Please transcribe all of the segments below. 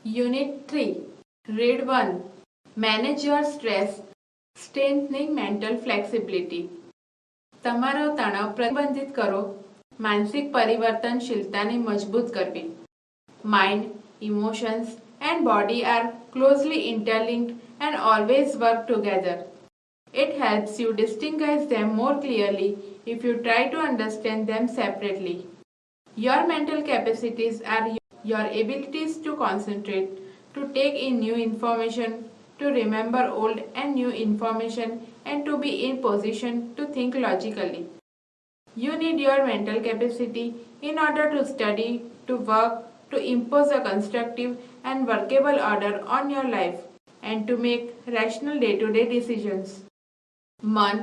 Unit 3 Read 1 Manage your stress, strengthening mental flexibility. તમારો તણાવ પ્રતિબંધિત કરો, માનસિક પરિવર્તનશીલતાને મજબૂત કરવી. Mind, emotions, and body are closely interlinked and always work together. It helps you distinguish them more clearly if you try to understand them separately. Your mental capacities are your abilities to concentrate, to take in new information, to remember old and new information, and to be in position to think logically. You need your mental capacity in order to study, to work, to impose a constructive and workable order on your life, and to make rational day-to-day decisions. મન,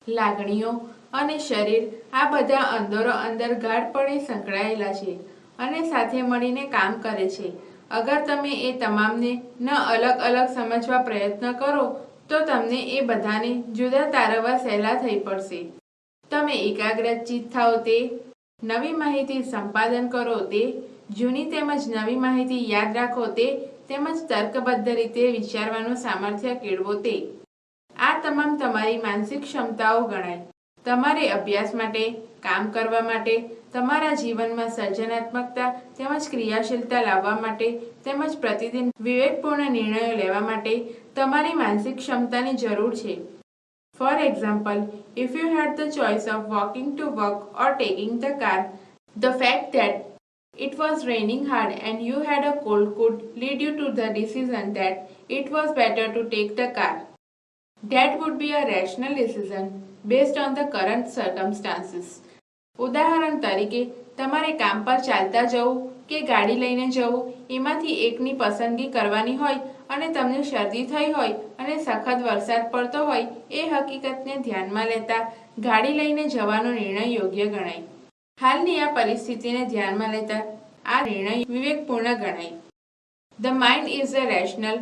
લાગણીઓ અને શરીર આ બધા અંદરો અંદર ગાઢપણે સંકળાયેલા છે અને સાથે મળીને કામ કરે છે. અગર તમે એ તમામને ન અલગ અલગ સમજવા પ્રયત્ન કરો તો તમને એ બધાને જુદા તારવવા સહેલા થઈ પડશે. તમે એકાગ્રચિત થાઓ તે, નવી માહિતી સંપાદન કરો તે, જૂની તેમજ નવી માહિતી યાદ રાખો તે, તેમજ તર્કબદ્ધ રીતે વિચારવાનું સામર્થ્ય કેળવો તે. આ તમામ તમારી માનસિક ક્ષમતાઓ ગણાય. તમારે અભ્યાસ માટે, કામ કરવા માટે, તમારા જીવનમાં સર્જનાત્મકતા તેમજ ક્રિયાશીલતા લાવવા માટે તેમજ પ્રતિદિન વિવેકપૂર્ણ નિર્ણયો લેવા માટે તમારી માનસિક ક્ષમતાની જરૂર છે. For example, if you had the choice of walking to work or taking the car, the fact that it was raining hard and you had a cold could lead you to the decision that it was better to take the car. That would be a rational decision based on the current circumstances. ઉદાહરણ તરીકે, તમારે કામ પર ચાલતા જવું કે ગાડી લઈને જવું એમાંથી એકની પસંદગી કરવાની હોય અને તમને શરદી થઈ હોય અને સખત વરસાદ પડતો હોય એ હકીકતને ધ્યાનમાં લેતા ગાડી લઈને જવાનો નિર્ણય યોગ્ય ગણાય. હાલની આ પરિસ્થિતિને ધ્યાનમાં લેતા આ નિર્ણય વિવેકપૂર્ણ ગણાય. The mind is a rational,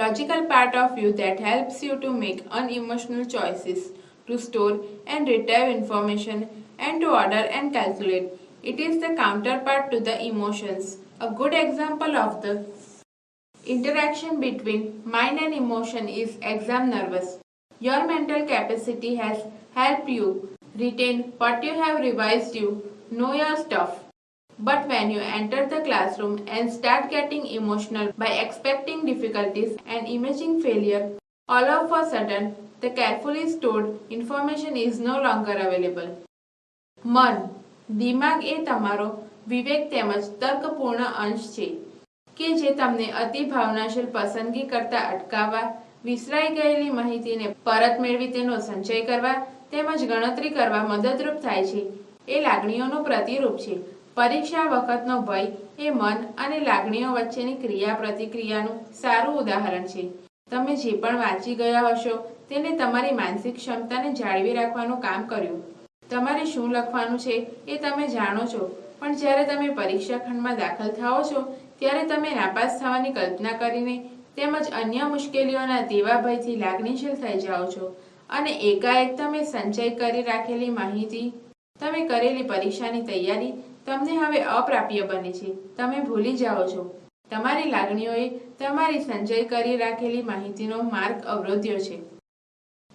logical part of you that helps you to make unemotional choices, to store and retrieve information, and to order and calculate. It is the counterpart to the emotions. A good example of the interaction between mind and emotion is exam nervous. Your mental capacity has helped you retain what you have revised, you know your stuff. But when you enter the classroom and start getting emotional by expecting difficulties and imagining failure, all of a sudden the carefully stored information is no longer available. મન, દિમાગ એ તમારો વિવેક તેમજ તર્કપૂર્ણ અંશ છે કે જે તમને અતિ ભાવનાશીલ પસંદગી કરતા અટકાવવા, વિસરાઈ ગયેલી માહિતીને પરત મેળવી તેનો સંચય કરવા તેમજ ગણતરી કરવા મદદરૂપ થાય છે. એ લાગણીઓનું પ્રતિરૂપ છે. પરીક્ષા વખતનો ભય એ મન અને લાગણીઓ વચ્ચેની ક્રિયા પ્રતિક્રિયાનું સારું ઉદાહરણ છે. તમે જે પણ વાંચી ગયા હશો તેને તમારી માનસિક ક્ષમતાને જાળવી રાખવાનું કામ કર્યું. તમારે શું લખવાનું છે એ તમે જાણો છો, પણ જ્યારે તમે પરીક્ષા ખંડમાં દાખલ થાઓ છો ત્યારે તમે નાપાસ થવાની કલ્પના કરીને તેમજ અન્ય મુશ્કેલીઓના તેવા ભયથી લાગણીશીલ થઈ જાઓ છો અને એકાએક તમે સંચય કરી રાખેલી માહિતી, તમે કરેલી પરીક્ષાની તૈયારી તમને હવે અપ્રાપ્ય બને છે. તમે ભૂલી જાઓ છો. તમારી લાગણીઓએ તમારી સંચય કરી રાખેલી માહિતીનો માર્ગ અવરોધ્યો છે.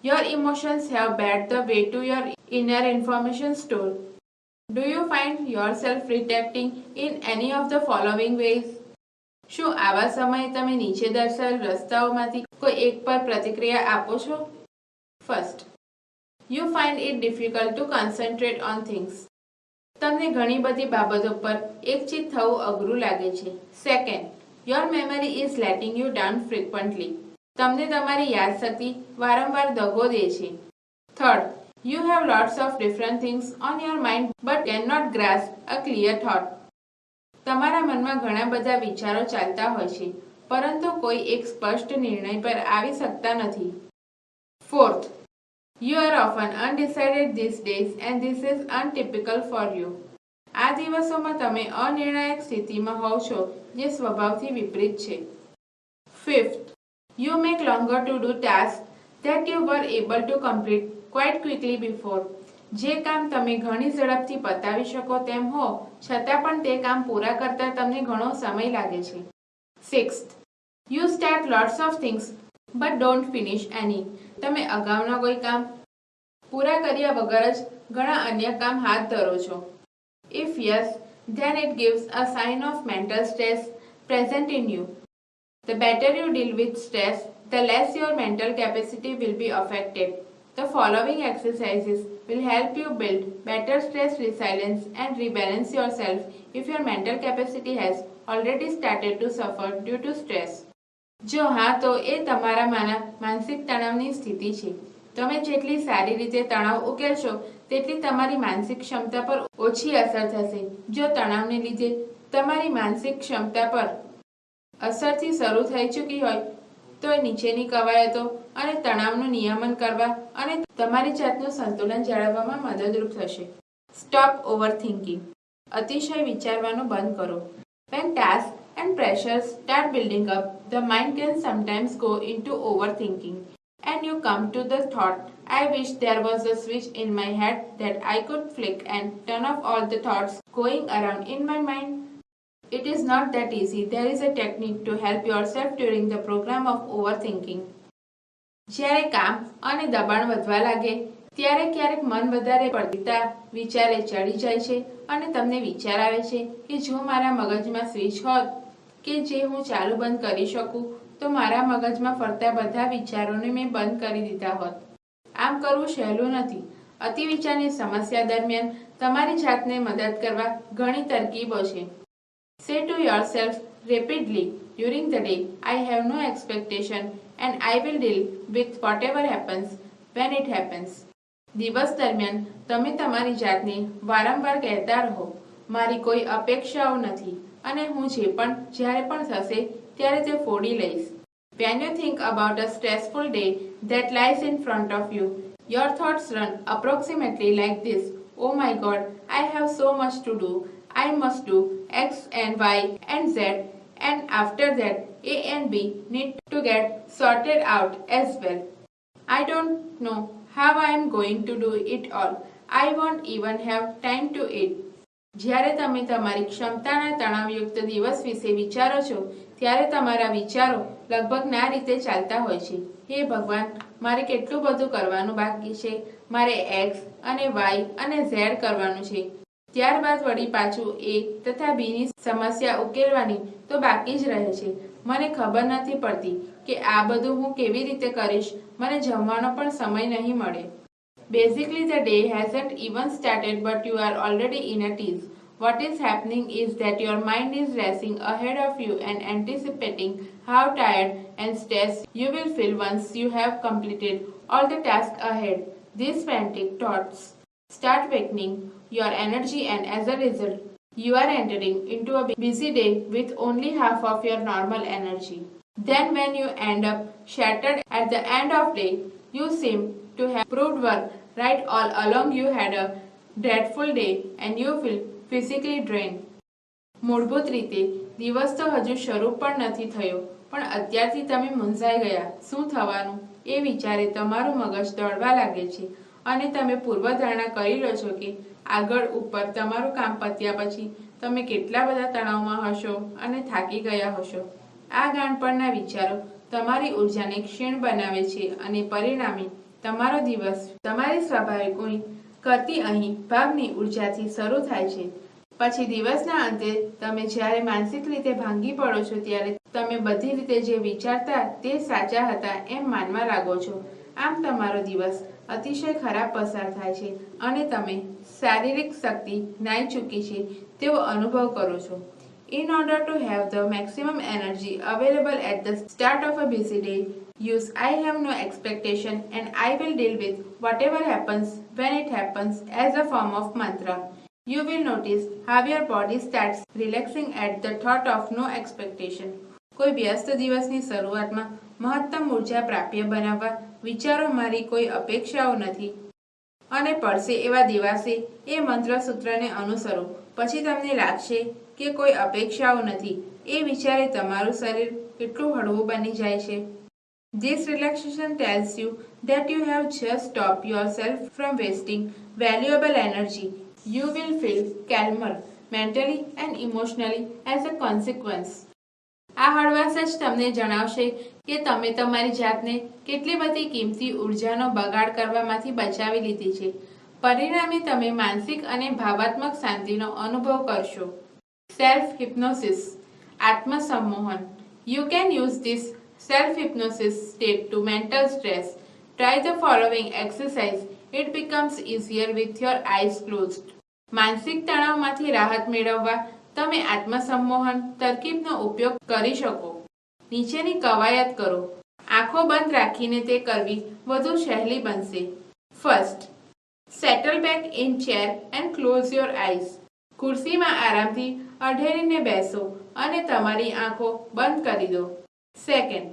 Your emotions have barred the way to your inner information store. Do you find yourself reacting in any of the following ways? શું આવા સમયે તમે નીચે દર્શાવેલ રસ્તાઓમાંથી કોઈ એક પર પ્રતિક્રિયા આપો છો? First, you find it difficult to concentrate on things. તમને ઘણી બધી બાબતો પર એકચિત થવું અઘરું લાગે છે. Second, your memory is letting you down frequently. તમને તમારી યાદશક્તિ વારંવાર દગો દે છે. Third, you have lots of different things on your mind but cannot grasp a clear thought. તમારા મનમાં ઘણા બધા વિચારો ચાલતા હોય છે પરંતુ કોઈ એક સ્પષ્ટ નિર્ણય પર આવી શકતા નથી. Fourth, you are often undecided these days and this is untypical for you. આ દિવસોમાં તમે અનિર્ણાયક સ્થિતિમાં હોવ છો જે સ્વભાવથી વિપરીત છે. Fifth, you make longer to do tasks that you were able to complete quite quickly before. જે કામ તમે ઘણી ઝડપથી પતાવી શકો તેમ હો છતાં પણ તે કામ પૂરા કરતા તમને ઘણો સમય લાગે છે. Sixth, you start lots of things but don't finish any. તમે અગાઉના કોઈ કામ પૂરા કર્યા વગર જ ઘણા અન્ય કામ હાથ ધરો છો. If yes, then it gives a sign of mental stress present in you. The better you deal with stress, the less your mental capacity will be affected. The following exercises will help you build better stress resilience and rebalance yourself if your mental capacity has already started to suffer due to stress. જો હા તો એ તમારામાંના માનસિક તણાવની સ્થિતિ છે. તમે જેટલી સારી રીતે તણાવ ઉકેલશો તેટલી તમારી માનસિક ક્ષમતા પર ઓછી અસર થશે. જો તણાવને લીધે તમારી માનસિક ક્ષમતા પર અસરથી શરૂ થઈ ચૂકી હોય તો નીચેની કવાયતો અને તણાવનું નિયમન કરવા અને તમારી જાતનું સંતુલન જાળવવામાં મદદરૂપ થશે. Stop overthinking. અતિશય વિચારવાનું બંધ કરો. When tasks and pressures start building up, the mind can sometimes go into overthinking and you come to the thought, I wish there was a switch in my head that I could flick and turn off all the thoughts going around in my mind. It is not that easy. There is a technique to help yourself during the program of overthinking. જ્યારે કામ અને દબાણ વધવા લાગે ત્યારે ક્યારેક મન વધારે પડતા વિચારે ચડી જાય છે અને તમને વિચાર આવે છે કે જો મારા મગજમાં સ્વિચ હોત કે જે હું ચાલુ બંધ કરી શકું તો મારા મગજમાં ફરતા બધા વિચારોને મેં બંધ કરી દીધા હોત. આમ કરવું સહેલું નથી. અતિ વિચારની સમસ્યા દરમિયાન તમારી જાતને મદદ કરવા ઘણી તરકીબો છે. Say to yourself repeatedly during the day, I have no expectation and I will deal with whatever happens when it happens. દિવસ દરમિયાન તમે તમારી જાતને વારંવાર કહેતા રહો, મારી કોઈ અપેક્ષાઓ નથી અને હું જે પણ જ્યારે પણ થશે ત્યારે તે ફોડી લઈશ. When you think about a stressful day that lies in front of you, your thoughts run approximately like this. Oh my God, I have so much to do. I must do X and Y and Z, and after that A and B need to get sorted out as well. I don't know how I am going to do it all. I won't even have time to eat. જ્યારે તમે તમારી ક્ષમતાના તણાવયુક્ત દિવસ વિશે વિચારો છો ત્યારે તમારા વિચારો લગભગ ના રીતે ચાલતા હોય છે. હે ભગવાન, મારે કેટલું બધું કરવાનું બાકી છે. મારે X અને Y અને Z કરવાનું છે. ત્યારબાદ વળી પાછું એ તથા બીની સમસ્યા ઉકેલવાની તો બાકી જ રહે છે. મને ખબર નથી પડતી કે આ બધું હું કેવી રીતે કરીશ. મને જમવાનો પણ સમય નહીં મળે. Basically the day hasn't even started but you are already in a tease. What is happening is that your mind is racing ahead of you and anticipating how tired and stressed you will feel once you have completed all the tasks ahead. These frantic thoughts start weakening your energy and as a result, you are entering into a busy day with only half of your normal energy. Then when you end up shattered at the end of day, you seem to have proved work right all along. You had a dreadful day and you feel physically drained. મૂળભૂત રીતે દિવસ તો હજુ શરૂ પણ નથી થયો પણ અત્યારથી તમે મૂંઝાઈ ગયા. શું થવાનું એ વિચારે તમારું મગજ દોડવા લાગે છે અને તમે પૂર્વધારણા કરી લો છો કે આગળ ઉપર તમારું કામ પત્યા પછી તમે કેટલા બધા તણાવમાં હશો અને થાકી ગયા હશો. આ ગાંડપણના વિચારો તમારી ઉર્જાને ક્ષીણ બનાવે છે અને પરિણામે તમારો દિવસ તમારી સ્વાભાવિક કરતી અહીં ભાગની ઉર્જાથી શરૂ થાય છે. પછી દિવસના અંતે તમે જ્યારે માનસિક રીતે ભાંગી પડો છો ત્યારે તમે બધી રીતે જે વિચારતા તે સાચા હતા એમ માનવા લાગો છો. આમ તમારો દિવસ અતિશય ખરાબ પસાર થાય છે અને તમે શારીરિક શક્તિ નાઈ ચૂકી છે તેવો અનુભવ કરો છો. In order to have the maximum energy available at the start of a busy day, use I have no expectation and I will deal with whatever happens when it happens as a form of mantra. You will notice how your body starts relaxing at the thought of no expectation. કોઈ વ્યસ્ત દિવસની શરૂઆતમાં મહત્તમ ઊર્જા પ્રાપ્ય બનાવવા વિચારો મારી કોઈ અપેક્ષાઓ નથી અને પડશે એવા દિવસે એ મંત્ર સૂત્રને અનુસરો. પછી તમને લાગશે કે કોઈ અપેક્ષાઓ નથી. એ વિચારે તમારું શરીર કેટલું હળવું બની જાય છે. This relaxation tells you that you have just stopped yourself from wasting valuable energy. You will feel calmer mentally and emotionally as a consequence. આ હળવાશ જ તમને જણાવશે કે તમે તમારી જાતને કેટલી બધી કિંમતી ઉર્જાનો બગાડ કરવામાંથી બચાવી લીધી છે. પરિણામે તમે માનસિક અને ભાવાત્મક શાંતિનો અનુભવ કરશો. Self હિપ્નોસિસ, આત્મસંમોહન. You can use this self-hypnosis state to mental stress. Try the following exercise. It becomes easier with your eyes closed. માનસિક તણાવમાંથી રાહત મેળવવા તમે આત્મસંમોહન તરકીબનો ઉપયોગ કરી શકો. નીચેની કવાયત કરો. આંખો બંધ રાખીને તે કરવી વધુ સહેલી બનશે. First, settle back in chair and close your eyes. ખુરશીમાં આરામથી અઢેરીને બેસો અને તમારી આંખો બંધ કરી દો. Second,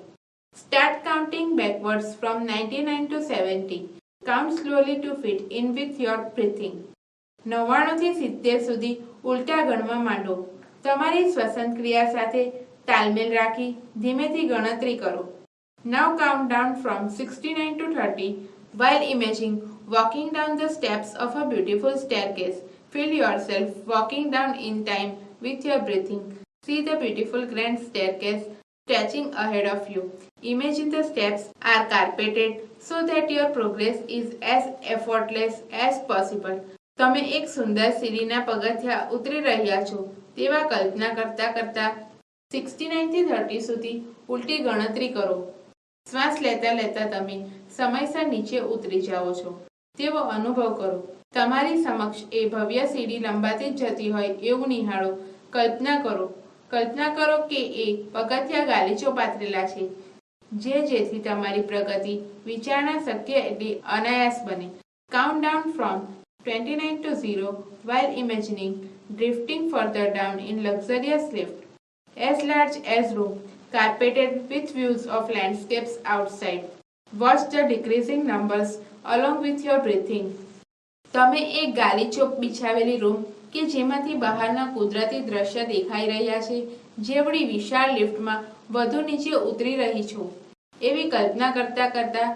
start counting backwards from 99 to 70. Count slowly to fit in with your breathing. 99 થી 70 સુધી ઉલટા ગણવા માંડો. તમારી શ્વસન ક્રિયા સાથે તાલમેલ રાખી ધીમેથી ગણતરી કરો. Now count down from 69 to 30 while imagining walking down the steps of a beautiful staircase. Feel yourself walking down in time with your breathing. See the beautiful grand staircase stretching ahead of you. Imagine the steps are carpeted so that your progress is as effortless as possible. તમે એક સુંદર સીડીના પગથિયા ઉતરી રહ્યા છો તેવા કલ્પના કરતા કરતા 69 થી 30 સુધી ઉલટી ગણતરી કરો. શ્વાસ લેતા લેતા તમે સમયસર નીચે ઉતરી જાઓ છો તેવો અનુભવ કરો. તમારી સમક્ષ એ ભવ્ય સીડી લંબાતી જ જતી હોય એવું નિહાળો. કલ્પના કરો કે એ પગથિયા ગાલીચો પાથરેલા છે જેથી તમારી પ્રગતિ વિચારણા શક્ય એટલી અનાયાસ બને. Count down from 29 to 0 while imagining drifting further down in luxurious lift as large as room, carpeted with views of landscapes outside. Watch the decreasing numbers along with your breathing. તમે એક ગાલીચોપ બિછાવેલી રૂમ કે જેમાંથી બહારના કુદરતી દ્રશ્ય દેખાઈ રહ્યા છે જેવડી વિશાળ લિફ્ટમાં વધુ નીચે ઉતરી રહી છો એવી કલ્પના કરતા કરતા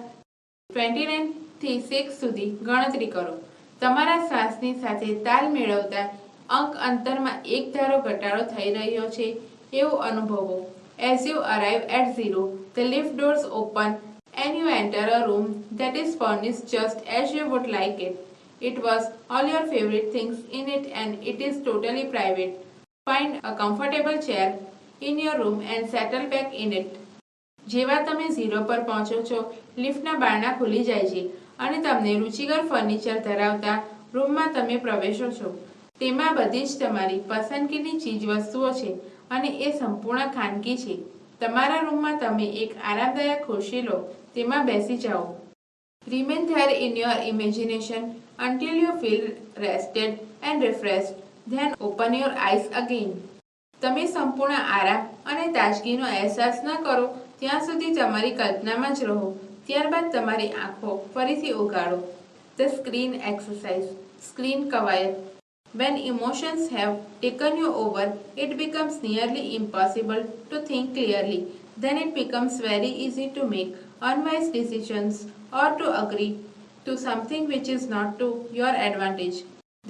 29 થી 6 સુધી ગણતરી કરો. તમારા શ્વાસની સાથે તાલ મેળવતા અંક અંતરમાં એક ધારો ઘટાડો થઈ રહ્યો છે એવું અનુભવો. As you arrive at 0, the lift doors open and you enter a room that is furnished just as you would like it. It was all your favorite things in it and it is totally private. Find a comfortable chair in your room and settle back in it. જેવા તમે 0 પર પહોંચો છો લિફ્ટના બારણા ખુલી જાય છે અને તમને રુચિકર ફર્નિચર ધરાવતા રૂમમાં તમે પ્રવેશો છો. તેમાં બધી જ તમારી પસંદગીની ચીજ વસ્તુઓ છે અને એ સંપૂર્ણ ખાનગી છે. તમારા રૂમમાં તમે એક આરામદાયક ખુરશી લો, તેમાં બેસી જાઓ. Remain there in your imagination until you feel rested and refreshed. Then open your eyes again. તમે સંપૂર્ણ આરામ અને તાજગીનો અહેસાસ ન કરો ત્યાં સુધી તમારી કલ્પનામાં જ રહો. ત્યારબાદ તમારી આંખો ફરીથી ઉઘાડો. The screen exercise. સ્ક્રીન કવાયત. When emotions have taken you over, it becomes nearly impossible to think clearly. Then it becomes very easy to make unwise decisions or to agree to something which is not to your advantage.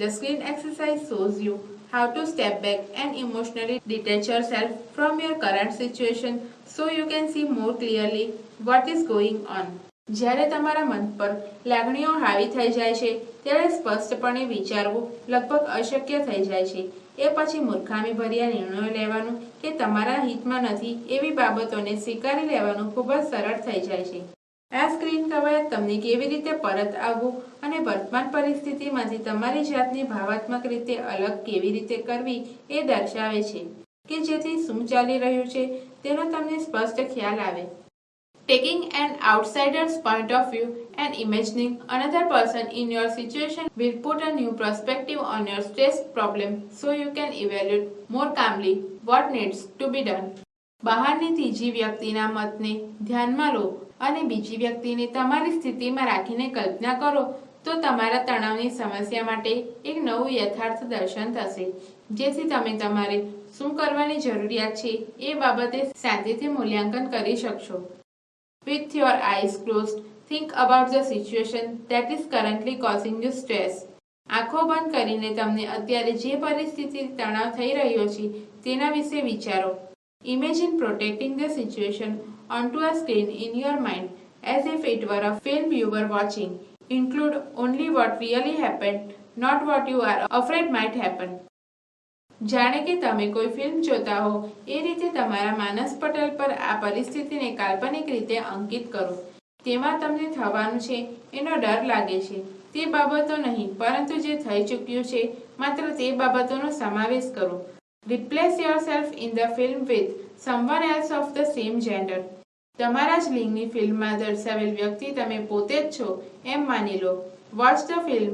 The screen exercise shows you how to step back and emotionally detach yourself from your current situation so you can see more clearly what is going on. જ્યારે તમારા મન પર લાગણીઓ હાવી થઈ જાય છે ત્યારે સ્પષ્ટપણે વિચારવું લગભગ અશક્ય થઈ જાય છે. એ પછી મૂર્ખામીભર્યા નિર્ણયો લેવાનું કે તમારા હિતમાં નથી એવી બાબતોને સ્વીકારી લેવાનું ખૂબ જ સરળ થઈ જાય છે. આ સ્ક્રીન કવાયત તમને કેવી રીતે પરત આવવું અને વર્તમાન પરિસ્થિતિમાંથી તમારી જાતને ભાવાત્મક રીતે અલગ કેવી રીતે કરવી એ દર્શાવે છે કે જેથી શું ચાલી રહ્યું છે તેનો તમને સ્પષ્ટ ખ્યાલ આવે. Taking an outsider's point of view and imagining another person in your situation will put a new perspective on your stress problem so you can evaluate more calmly what needs to be done. બહારની ત્રીજી વ્યક્તિના મતને ધ્યાનમાં લો અને બીજી વ્યક્તિને તમારી સ્થિતિમાં રાખીને કલ્પના કરો તો તમારા તણાવની સમસ્યા માટે એક નવું યથાર્થ દર્શન થશે જેથી તમે તમારે શું કરવાની જરૂરિયાત છે એ બાબતે શાંતિથી મૂલ્યાંકન કરી શકશો. With your eyes closed, think about the situation that is currently causing you stress. આંખો બંધ કરીને તમને અત્યારે જે પરિસ્થિતિ તણાવ થઈ રહ્યો છે તેના વિશે વિચારો. Imagine protecting the situation onto a screen in your mind as if it were a film you were watching. Include only what really happened, not what you are afraid might happen. જાણે કે તમે કોઈ film જોતા હો એ રીતે તમારા માનસ પટલ પર આ પરિસ્થિતિને કાલ્પનિક રીતે અંકિત કરો. તેમાં તમને થવાનું છે એનો ડર લાગે છે તે બાબતો નહીં, પરંતુ જે થઈ ચૂક્યું છે માત્ર તે બાબતોનો સમાવેશ કરો. Replace yourself in the film with someone else of the same gender. તમારા જ લિંગની ફિલ્મમાં દર્શાવેલ વ્યક્તિ તમે પોતે જ છો એમ માની લો. Watch the film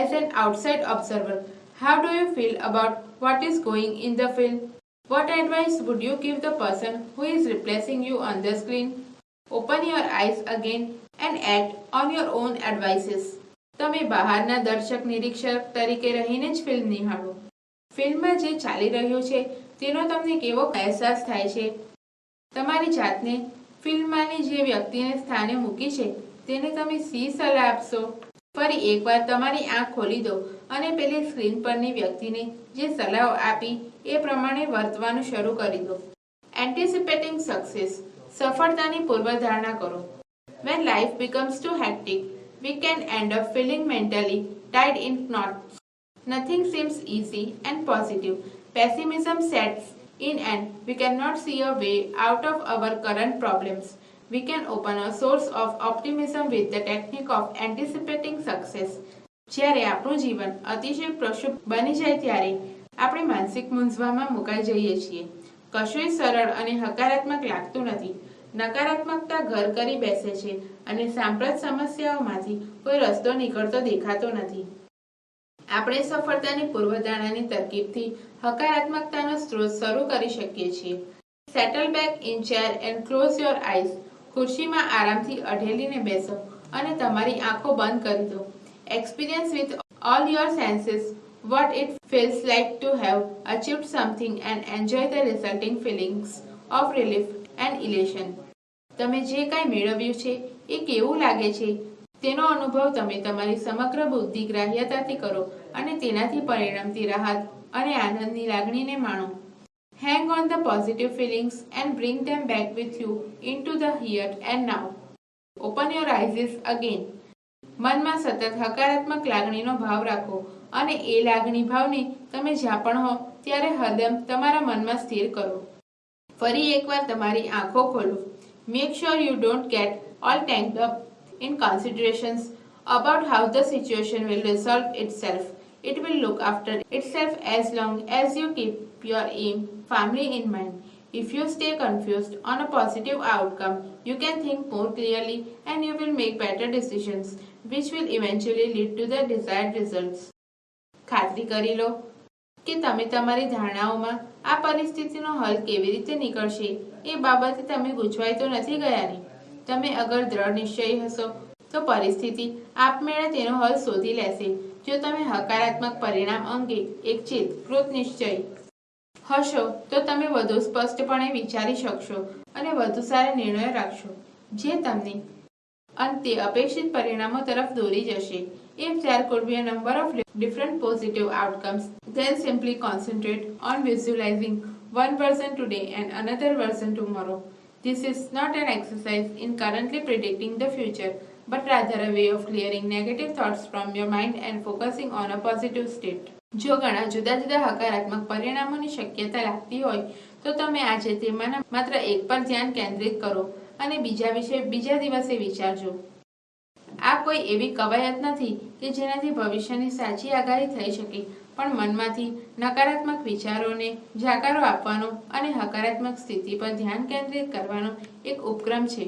as an outside observer. How do you feel about what is going in the film? What advice would you give the person who is replacing you on the screen? Open your eyes again and act on your own advices. તમે બહારના દર્શક નિરીક્ષક તરીકે રહીને જ film નિહાળો. ફિલ્મમાં જે ચાલી રહ્યું છે તેનો તમને કેવો અહેસાસ થાય છે? તમારી જાતને ફિલ્મમાંની જે વ્યક્તિને સ્થાને મૂકી છે તેને તમે શી સલાહ આપશો? ફરી એકવાર તમારી આંખ ખોલી દો અને પેલી સ્ક્રીન પરની વ્યક્તિને જે સલાહ આપી એ પ્રમાણે વર્તવાનું શરૂ કરી દો. Anticipating success. સફળતાની પૂર્વધારણા કરો. When life becomes too hectic, we can end up feeling mentally tied in knots. Nothing seems easy and positive. Pessimism sets in and we cannot see a way out of our current problems. We can open a source of optimism with the technique of anticipating success. જ્યારે આપણું જીવન અતિશય પ્રક્ષુબ્ધ બની જાય ત્યારે આપણે માનસિક મૂંઝવણમાં મુકાઈ જઈએ છીએ. કશુંય સરળ અને હકારાત્મક લાગતું નથી. નકારાત્મકતા ઘર કરી બેસે છે અને સાંપ્રત સમસ્યાઓમાંથી કોઈ રસ્તો નીકળતો દેખાતો નથી. આપણે સફળતાની પૂર્વધારણાની તરકીબથી હકારાત્મકતાનો સ્ત્રોત શરૂ કરી શકીએ છીએ. Settle back in chair and close your eyes. ખુરશીમાં આરામથી અઢેલીને બેસો અને તમારી આંખો બંધ કરી દો. Experience with all your senses what it feels like to have achieved something and enjoy the resulting feelings of relief and elation. તમે જે કાંઈ મેળવ્યું છે એ કેવું લાગે છે તેનો અનુભવ તમે તમારી સમગ્ર બુદ્ધિ ગ્રાહ્યતાથી કરો અને તેનાથી પરિણમતી રાહત અને આનંદની લાગણીને માણો. Hang on the positive feelings and bring them back with you into the here and now. Open your eyes again. મનમાં સતત હકારાત્મક લાગણીનો ભાવ રાખો અને એ લાગણી ભાવને તમે જ્યાં પણ હો ત્યારે હરદમ તમારા મનમાં સ્થિર કરો. ફરી એકવાર તમારી આંખો ખોલો. Make sure you don't get all tangled up in considerations about how the situation will resolve itself. It will look after itself as long as you keep your aim firmly in mind. If you stay confused on a positive outcome, you can think more clearly and you will make better decisions, which will eventually lead to the desired results. ખાતરી કરી લો કે તમે તમારી ધારણાઓમાં આ પરિસ્થિતિનો હલ કેવી રીતે નીકળશે એ બાબતે તમે ગૂંચવાઈ તો નથી ગયા ને? તમે અગર દ્રઢ નિશ્ચયી હશો તો પરિસ્થિતિ આપમેળે તેનો હલ શોધી લેશે. જો તમે હકારાત્મક પરિણામ અંગે એક ચિત્ત કૃત નિશ્ચય હશો તો તમે વધુ સ્પષ્ટપણે વિચારી શકશો અને વધુ સારા નિર્ણયો રાખશો જે તમને અંતે અપેક્ષિત પરિણામો તરફ દોરી જશે. If there could be a number of different positive outcomes, then simply concentrate on visualizing one version today and another version tomorrow. This is not an exercise in currently predicting the future, but rather a way of clearing negative thoughts from your mind and focusing on a positive state. જો ઘણા જુદા જુદા હકારાત્મક પરિણામોની શક્યતા લાગતી હોય તો તમે આજે તેમાંના માત્ર એક પર ધ્યાન કેન્દ્રિત કરો અને બીજા વિશે બીજા દિવસે વિચારજો. આ કોઈ એવી કવાયત નથી કે જેનાથી ભવિષ્યની સાચી આગાહી થઈ શકે, પણ મનમાંથી નકારાત્મક વિચારોને જાકારો આપવાનો અને હકારાત્મક સ્થિતિ પર ધ્યાન કેન્દ્રિત કરવાનો એક ઉપક્રમ છે.